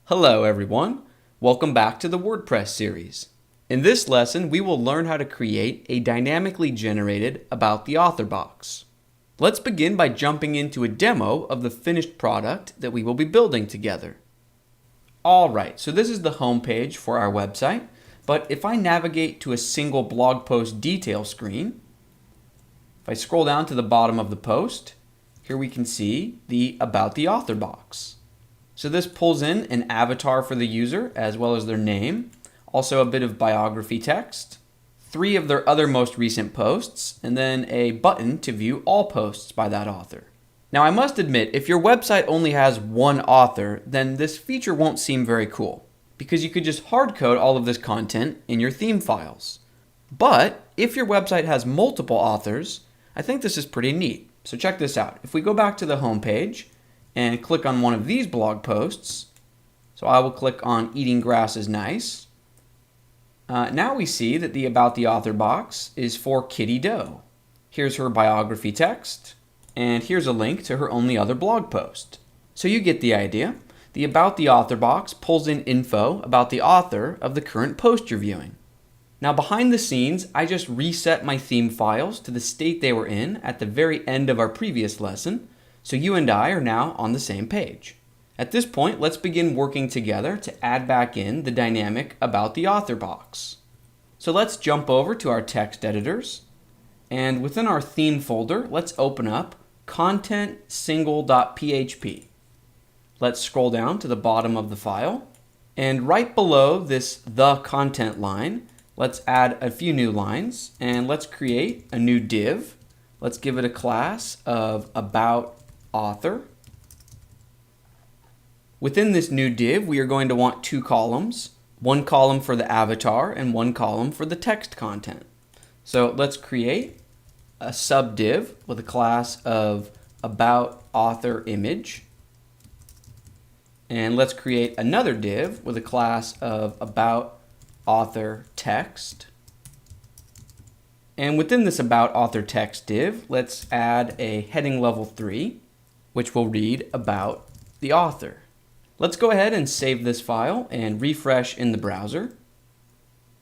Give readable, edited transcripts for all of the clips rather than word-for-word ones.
Hello everyone, welcome back to the WordPress series. In this lesson, we will learn how to create a dynamically generated About the Author box. Let's begin by jumping into a demo of the finished product that we will be building together. Alright, so this is the home page for our website, but if I navigate to a single blog post detail screen, if I scroll down to the bottom of the post, here we can see the About the Author box. So this pulls in an avatar for the user as well as their name, also a bit of biography text, 3 of their other most recent posts, and then a button to view all posts by that author. Now I must admit, if your website only has one author, then this feature won't seem very cool, because you could just hard code all of this content in your theme files. But if your website has multiple authors, I think this is pretty neat. So check this out. If we go back to the home page, and click on one of these blog posts. So I will click on Eating Grass is Nice. Now we see that the About the Author box is for Kitty Doe. Here's her biography text, and here's a link to her only other blog post. So you get the idea. The About the Author box pulls in info about the author of the current post you're viewing. Now behind the scenes, I just reset my theme files to the state they were in at the very end of our previous lesson, so you and I are now on the same page. At this point, let's begin working together to add back in the dynamic About the Author box. So let's jump over to our text editors, and within our theme folder, let's open up content-single.php. Let's scroll down to the bottom of the file, and right below this the content line, let's add a few new lines, and let's create a new div. Let's give it a class of About Author. Within this new div, we are going to want 2 columns, one column for the avatar and one column for the text content. So let's create a subdiv with a class of About Author Image. And let's create another div with a class of About Author Text. And within this About Author Text div, let's add a heading level 3, which will read About the Author. Let's go ahead and save this file and refresh in the browser.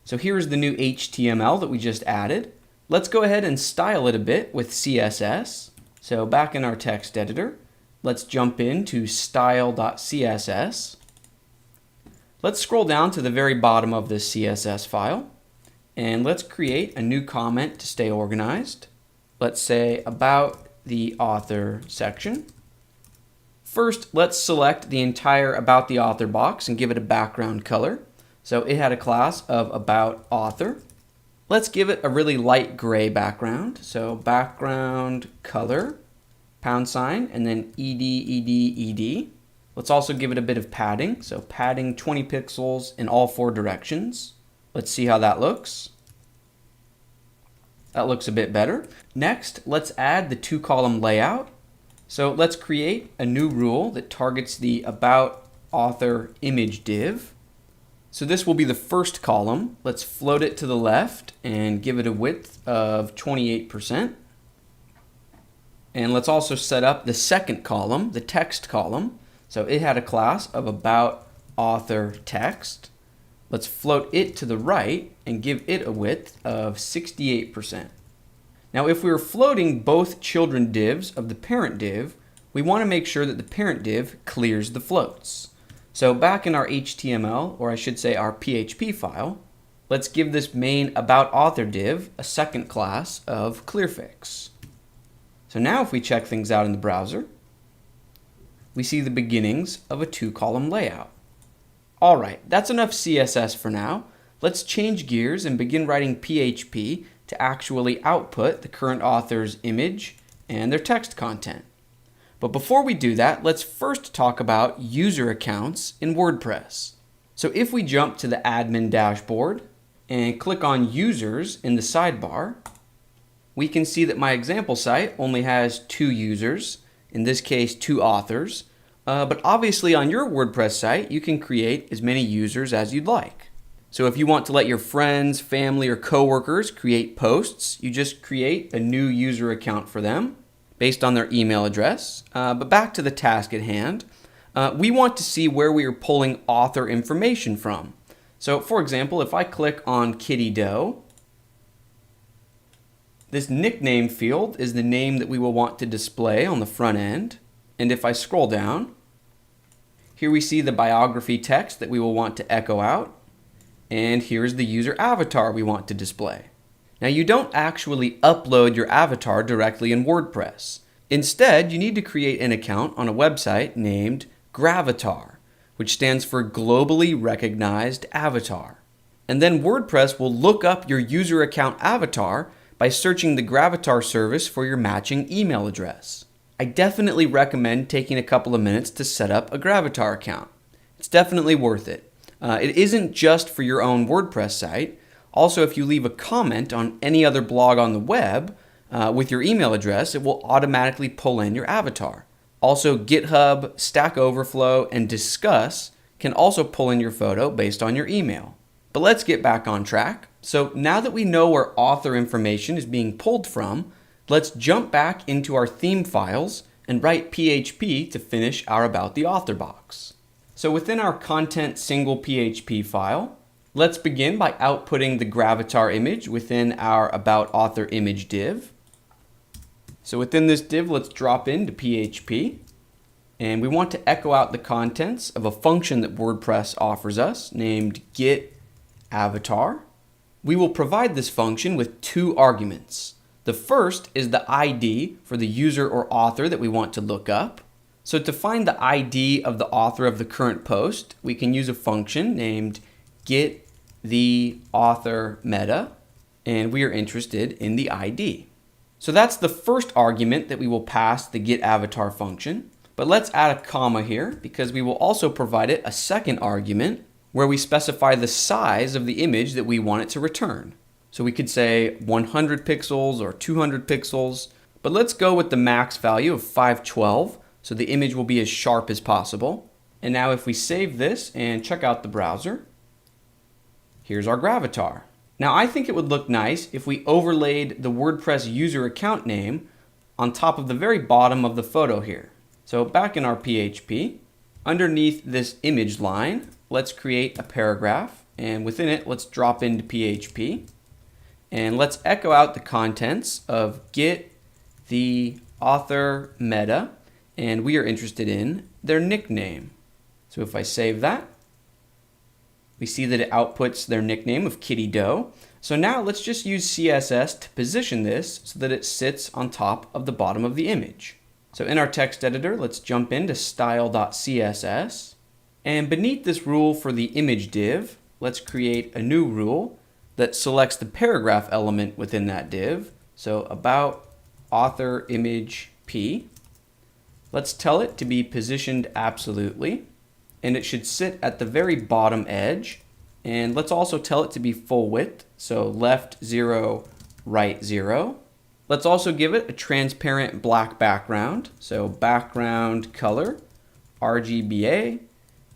So here's the new HTML that we just added. Let's go ahead and style it a bit with CSS. So back in our text editor, let's jump into style.css. Let's scroll down to the very bottom of this CSS file, and let's create a new comment to stay organized. Let's say About the Author section. First, let's select the entire About the Author box and give it a background color. So it had a class of About Author. Let's give it a really light gray background. So background color, #, and then ed. Let's also give it a bit of padding. So padding 20 pixels in all 4 directions. Let's see how that looks. That looks a bit better. Next, let's add the 2-column layout. So let's create a new rule that targets the About Author Image div. So this will be the first column. Let's float it to the left and give it a width of 28%. And let's also set up the second column, the text column. So it had a class of About Author Text. Let's float it to the right and give it a width of 68%. Now if we were floating both children divs of the parent div, we want to make sure that the parent div clears the floats. So back in our HTML, or I should say our PHP file, let's give this main About Author div a second class of clearfix. So now if we check things out in the browser, we see the beginnings of a 2-column layout. Alright, that's enough CSS for now. Let's change gears and begin writing PHP to actually output the current author's image and their text content. But before we do that, let's first talk about user accounts in WordPress. So if we jump to the admin dashboard and click on users in the sidebar, we can see that my example site only has 2 users, in this case 2 authors, but obviously on your WordPress site you can create as many users as you'd like. So if you want to let your friends, family, or coworkers create posts, you just create a new user account for them based on their email address. But back to the task at hand. we want to see where we are pulling author information from. So for example, if I click on Kitty Doe, this nickname field is the name that we will want to display on the front end. And if I scroll down, here we see the biography text that we will want to echo out. And here's the user avatar we want to display. Now you don't actually upload your avatar directly in WordPress. Instead, you need to create an account on a website named Gravatar, which stands for Globally Recognized Avatar. And then WordPress will look up your user account avatar by searching the Gravatar service for your matching email address. I definitely recommend taking a couple of minutes to set up a Gravatar account. It's definitely worth it. It isn't just for your own WordPress site. Also, if you leave a comment on any other blog on the web with your email address, it will automatically pull in your avatar. Also, GitHub, Stack Overflow, and Discuss can also pull in your photo based on your email. But let's get back on track. So now that we know where author information is being pulled from, let's jump back into our theme files and write PHP to finish our About the Author box. So within our content single PHP file, let's begin by outputting the Gravatar image within our About Author image div. So within this div, let's drop into PHP. And we want to echo out the contents of a function that WordPress offers us named getAvatar. We will provide this function with two arguments. The first is the ID for the user or author that we want to look up. So to find the ID of the author of the current post, we can use a function named getTheAuthorMeta, and we are interested in the ID. So that's the first argument that we will pass the getAvatar function. But let's add a comma here because we will also provide it a second argument where we specify the size of the image that we want it to return. So we could say 100 pixels or 200 pixels, but let's go with the max value of 512 so the image will be as sharp as possible. And now if we save this and check out the browser, here's our Gravatar. Now I think it would look nice if we overlaid the WordPress user account name on top of the very bottom of the photo here. So back in our PHP, underneath this image line, let's create a paragraph, and within it, let's drop into PHP. And let's echo out the contents of getTheAuthorMeta, and we are interested in their nickname. So if I save that, we see that it outputs their nickname of Kitty Doe. So now let's just use CSS to position this so that it sits on top of the bottom of the image. So in our text editor, let's jump into style.css. And beneath this rule for the image div, let's create a new rule that selects the paragraph element within that div. So about author image P. Let's tell it to be positioned absolutely, and it should sit at the very bottom edge. And let's also tell it to be full width, so left 0, right 0. Let's also give it a transparent black background, so background color, RGBA,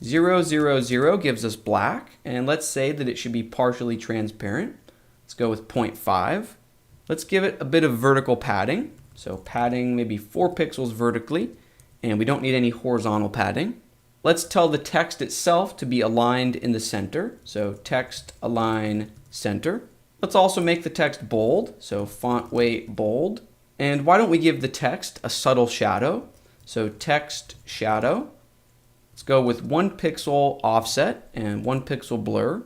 000 gives us black, and let's say that it should be partially transparent. Let's go with 0.5. Let's give it a bit of vertical padding, so padding maybe 4 pixels vertically, and we don't need any horizontal padding. Let's tell the text itself to be aligned in the center, so text align center. Let's also make the text bold, so font weight bold. And why don't we give the text a subtle shadow, so text shadow. Let's go with 1 pixel offset and 1 pixel blur,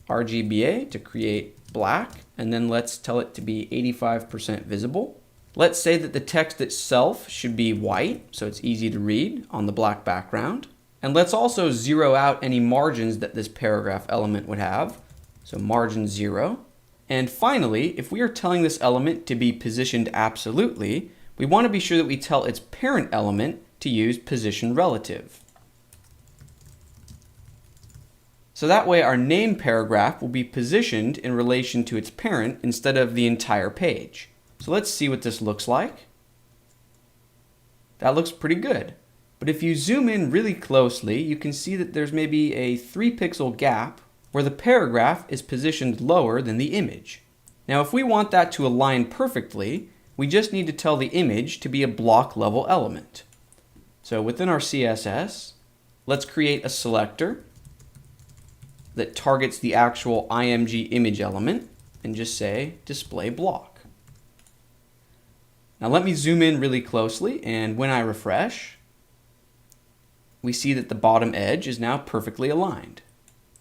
RGBA to create black, and then let's tell it to be 85% visible. Let's say that the text itself should be white, so it's easy to read on the black background. And let's also zero out any margins that this paragraph element would have, so margin 0. And finally, if we are telling this element to be positioned absolutely, we want to be sure that we tell its parent element to use position relative. So that way our name paragraph will be positioned in relation to its parent instead of the entire page. So let's see what this looks like. That looks pretty good. But if you zoom in really closely, you can see that there's maybe a 3 pixel gap where the paragraph is positioned lower than the image. Now if we want that to align perfectly, we just need to tell the image to be a block level element. So within our CSS, let's create a selector that targets the actual IMG image element and just say display block. Now let me zoom in really closely, and when I refresh, we see that the bottom edge is now perfectly aligned.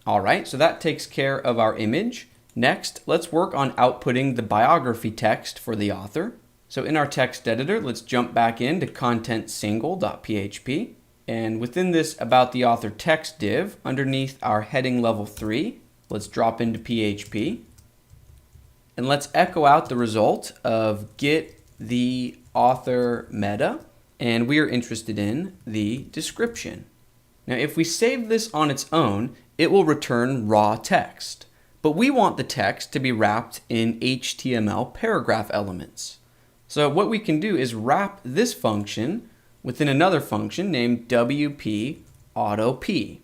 All right, so that takes care of our image. Next, let's work on outputting the biography text for the author. So in our text editor, let's jump back into contentsingle.php. And within this about the author text div, underneath our heading level 3, let's drop into PHP. And let's echo out the result of get the author meta. And we are interested in the description. Now, if we save this on its own, it will return raw text. But we want the text to be wrapped in HTML paragraph elements. So what we can do is wrap this function within another function named WP AutoP.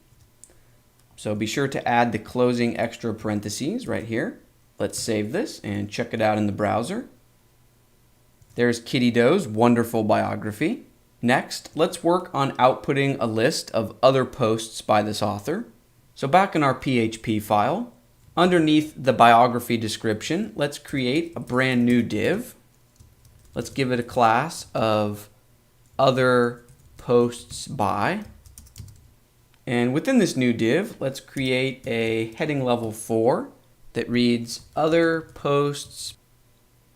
So be sure to add the closing extra parentheses right here. Let's save this and check it out in the browser. There's Kitty Doe's wonderful biography. Next, let's work on outputting a list of other posts by this author. So back in our PHP file, underneath the biography description, let's create a brand new div. Let's give it a class of other posts by. And within this new div, let's create a heading level 4 that reads other posts.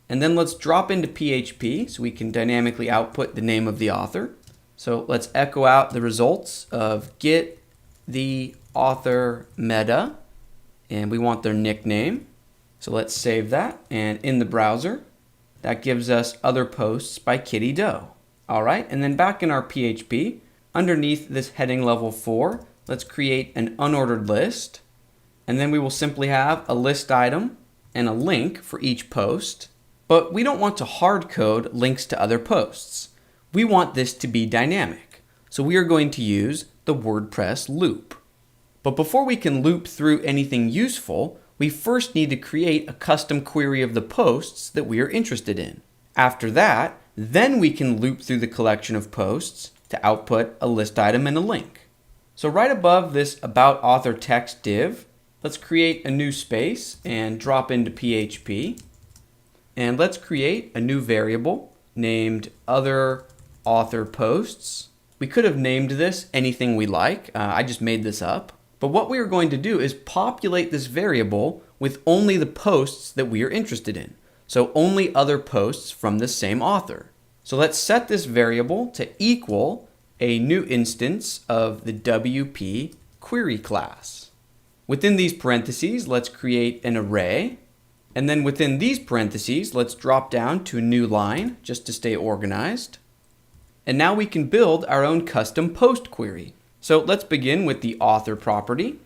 And then let's drop into PHP so we can dynamically output the name of the author. So let's echo out the results of get the author meta, and we want their nickname. So let's save that, and in the browser, that gives us other posts by Kitty Doe. All right, and then back in our PHP, underneath this heading level 4, let's create an unordered list, and then we will simply have a list item and a link for each post. But we don't want to hard code links to other posts. We want this to be dynamic. So we are going to use the WordPress loop. But before we can loop through anything useful, we first need to create a custom query of the posts that we are interested in. After that, then we can loop through the collection of posts to output a list item and a link. So right above this about author text div, let's create a new space and drop into PHP. And let's create a new variable named other author posts. We could have named this anything we like. I just made this up. But what we are going to do is populate this variable with only the posts that we are interested in. So only other posts from the same author. So let's set this variable to equal a new instance of the WP query class. Within these parentheses, let's create an array. And then within these parentheses, let's drop down to a new line just to stay organized. And now we can build our own custom post query. So let's begin with the author property.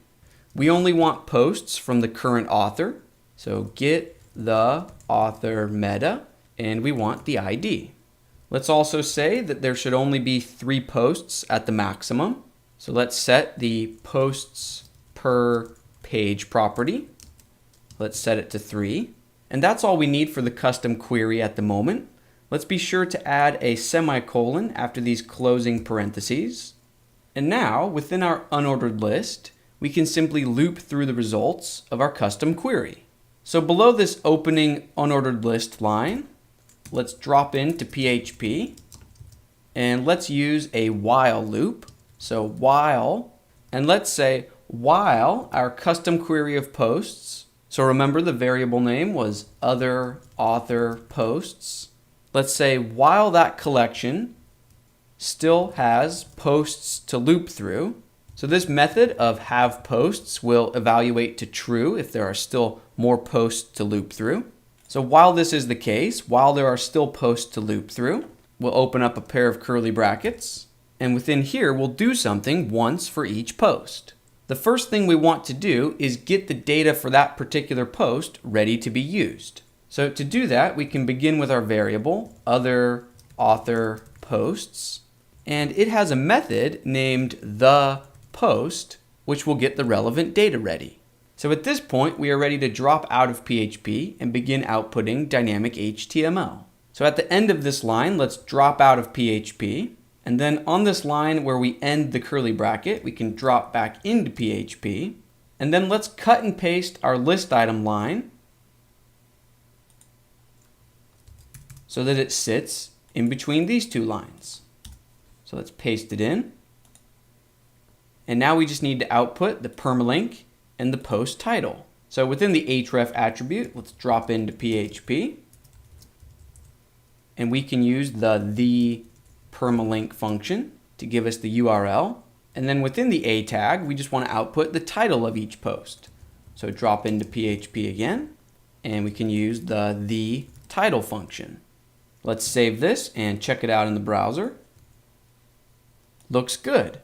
We only want posts from the current author. So get the author meta, and we want the ID. Let's also say that there should only be 3 posts at the maximum. So let's set the posts per page property. Let's set it to 3. And that's all we need for the custom query at the moment. Let's be sure to add a semicolon after these closing parentheses. And now, within our unordered list, we can simply loop through the results of our custom query. So below this opening unordered list line, let's drop into PHP. And let's use a while loop. So while, and let's say while our custom query of posts. So remember the variable name was other author posts. Let's say while that collection still has posts to loop through. So this method of have posts will evaluate to true if there are still more posts to loop through. So while this is the case, while there are still posts to loop through, we'll open up a pair of curly brackets. And within here, we'll do something once for each post. The first thing we want to do is get the data for that particular post ready to be used. So to do that, we can begin with our variable, other author posts, and it has a method named the post, which will get the relevant data ready. So at this point, we are ready to drop out of PHP and begin outputting dynamic HTML. So at the end of this line, let's drop out of PHP. And then on this line where we end the curly bracket, we can drop back into PHP. And then let's cut and paste our list item line so that it sits in between these two lines. So let's paste it in. And now we just need to output the permalink and the post title. So within the href attribute, let's drop into PHP. And we can use the permalink function to give us the URL. And then within the A tag, we just want to output the title of each post. So drop into PHP again, and we can use the title function. Let's save this and check it out in the browser. Looks good.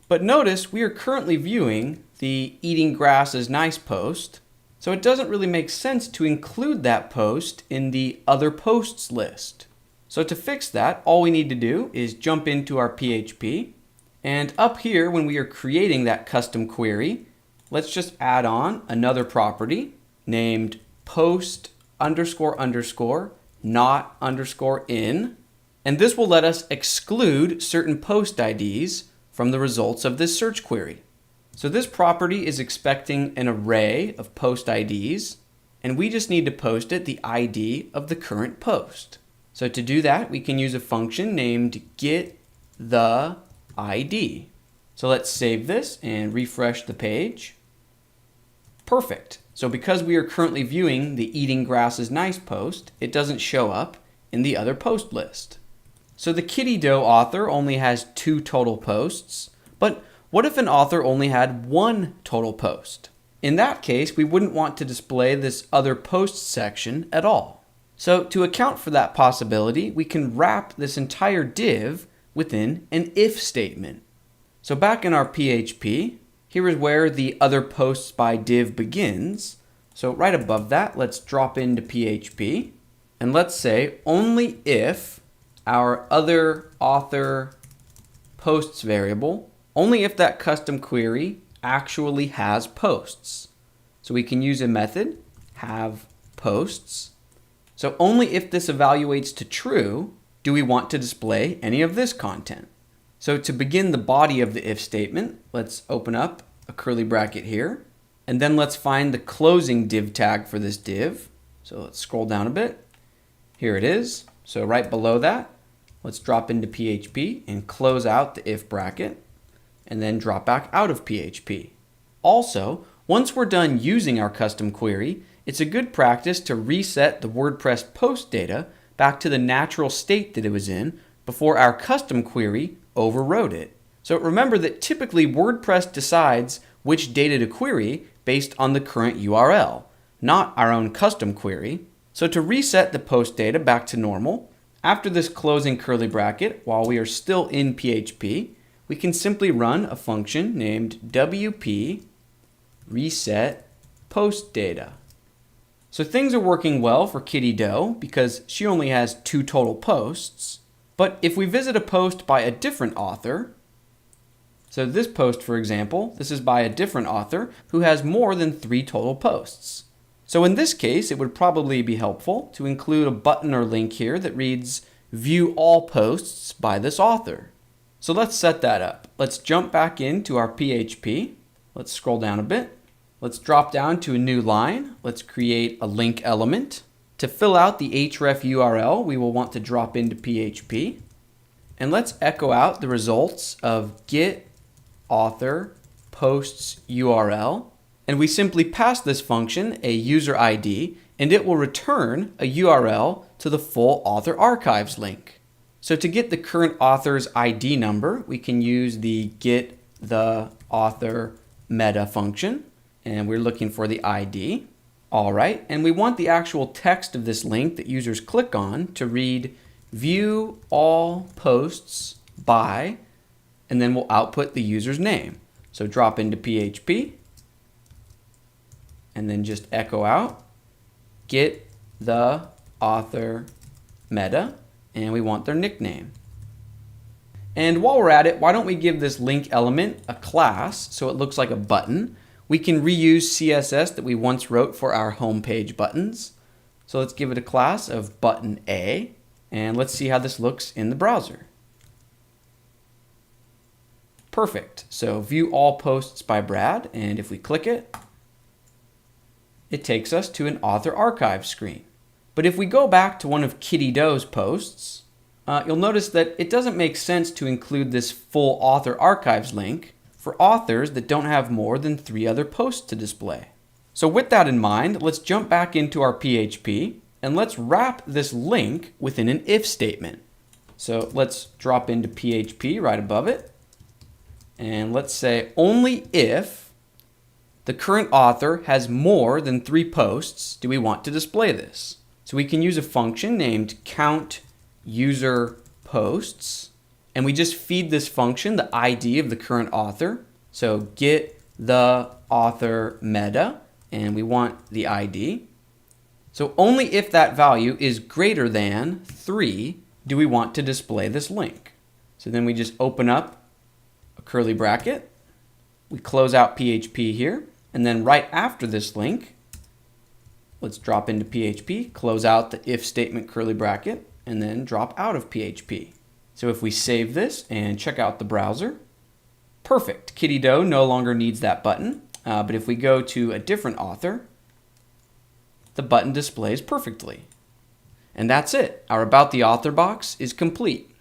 But notice we are currently viewing the eating grass is nice post, so it doesn't really make sense to include that post in the other posts list. So to fix that, all we need to do is jump into our PHP, and up here when we are creating that custom query, let's just add on another property named post underscore underscore not underscore in, and this will let us exclude certain post IDs from the results of this search query. So this property is expecting an array of post IDs, and we just need to post it the ID of the current post. So to do that, we can use a function named getTheID. So let's save this and refresh the page. Perfect. So because we are currently viewing the eating grass is nice post, it doesn't show up in the other post list. So the Kitty Doe author only has 2 total posts, but what if an author only had 1 total post? In that case, we wouldn't want to display this other posts section at all. So to account for that possibility, we can wrap this entire div within an if statement. So back in our PHP, here is where the other posts by div begins. So right above that, let's drop into PHP, and let's say only if our other author posts variable, only if that custom query actually has posts. So we can use a method, have posts. So only if this evaluates to true do we want to display any of this content. So to begin the body of the if statement, let's open up a curly bracket here, and then let's find the closing div tag for this div. So let's scroll down a bit. Here it is. So right below that, let's drop into PHP and close out the if bracket, and then drop back out of PHP. Also, once we're done using our custom query, it's a good practice to reset the WordPress post data back to the natural state that it was in before our custom query overrode it. So remember that typically WordPress decides which data to query based on the current URL, not our own custom query. So to reset the post data back to normal, after this closing curly bracket, while we are still in PHP, we can simply run a function named wp reset post data. So things are working well for Kitty Doe because she only has 2 total posts. But if we visit a post by a different author, so this post, for example, this is by a different author who has more than 3 total posts. So in this case, it would probably be helpful to include a button or link here that reads View all posts by this author. So let's set that up. Let's jump back into our PHP. Let's scroll down a bit. Let's drop down to a new line. Let's create a link element. To fill out the href URL, we will want to drop into PHP. And let's echo out the results of get author posts URL. And we simply pass this function a user ID, and it will return a URL to the full author archives link. So to get the current author's ID number, we can use the get the author meta function, and we're looking for the ID. All right, and we want the actual text of this link that users click on to read view all posts by, and then we'll output the user's name. So drop into PHP, and then just echo out get the author meta, and we want their nickname. And while we're at it, why don't we give this link element a class so it looks like a button? We can reuse CSS that we once wrote for our homepage buttons. So let's give it a class of button A, and let's see how this looks in the browser. Perfect. So view all posts by Brad, and if we click it, it takes us to an author archive screen. But if we go back to one of Kitty Doe's posts, you'll notice that it doesn't make sense to include this full author archives link for authors that don't have more than 3 other posts to display. So with that in mind, let's jump back into our PHP and let's wrap this link within an if statement. So let's drop into PHP right above it. And let's say only if the current author has more than 3 posts do we want to display this. So we can use a function named count user posts, and we just feed this function the ID of the current author. So get the author meta, and we want the ID. So only if that value is greater than 3 do we want to display this link. So then we just open up a curly bracket, we close out PHP here, and then right after this link, let's drop into PHP, close out the if statement curly bracket, and then drop out of PHP. So if we save this and check out the browser, perfect. Kitty Doe no longer needs that button, but if we go to a different author, the button displays perfectly. And that's it. Our About the Author box is complete.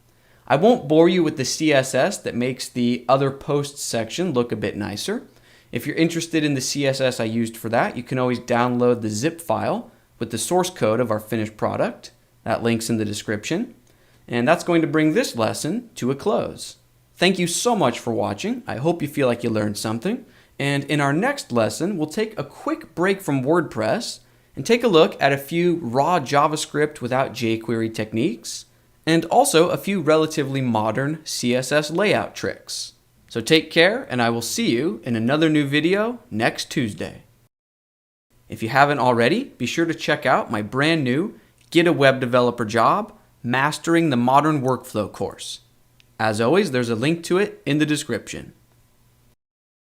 I won't bore you with the CSS that makes the other posts section look a bit nicer. If you're interested in the CSS I used for that, you can always download the zip file with the source code of our finished product. That link's in the description. And that's going to bring this lesson to a close. Thank you so much for watching. I hope you feel like you learned something. And in our next lesson, we'll take a quick break from WordPress and take a look at a few raw JavaScript without jQuery techniques, and also a few relatively modern CSS layout tricks. So take care, and I will see you in another new video next Tuesday. If you haven't already, be sure to check out my brand new Get a Web Developer Job, Mastering the Modern Workflow course. As always, there's a link to it in the description.